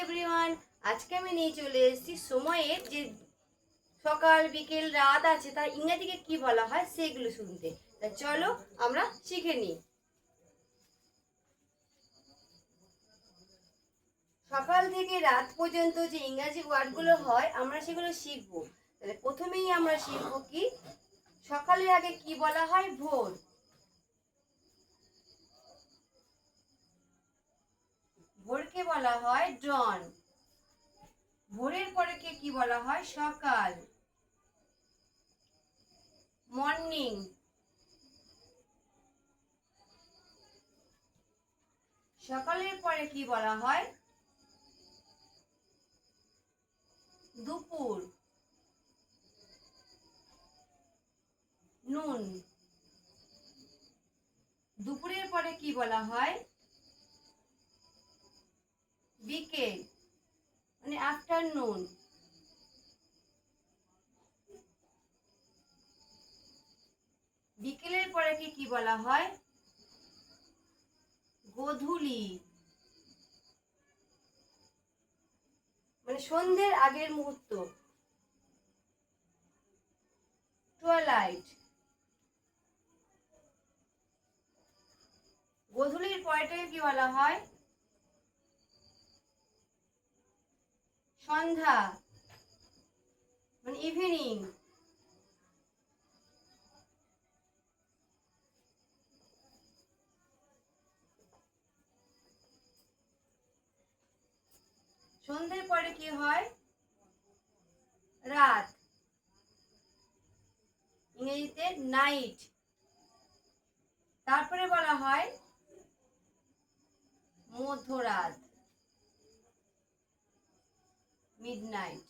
Everyone, আজকে আমি নিয়ে চলে এসেছি সময়ের যে সকাল বিকেল রাত আছে তার ইংরেজিকে কি বলা হয় সেগুলো শুনতে। তা চলো আমরা শিখে নিই। সকাল থেকে রাত পর্যন্ত যে ইংরাজি ওয়ার্ডগুলো হয় আমরা সেগুলো শিখবো। তাহলে প্রথমেই আমরা শিখবো কি সকালের আগে কি বলা হয়? ভোর। ভোরকে বলা হয় ডন। ভোরের পরে কি বলা হয়? সকাল, মর্নিং। সকালের পরে কি বলা হয়? দুপুর, নুন। দুপুরের পরে কি বলা হয়? বিকেল, মানে আফটারনুন। বিকেলের পরে কি বলা হয়? গোধূলি, মানে সন্ধ্যের আগের মুহূর্ত, টুয়াইলাইট। গোধূলির পরেটাকে কি বলা হয়? সন্ধ্যা, মানে ইভিনিং। সন্ধ্যের পরে কি হয়? রাত, ইংরেজিতে নাইট। তারপরে বলা হয় মধ্যরাত, মিডনাইট।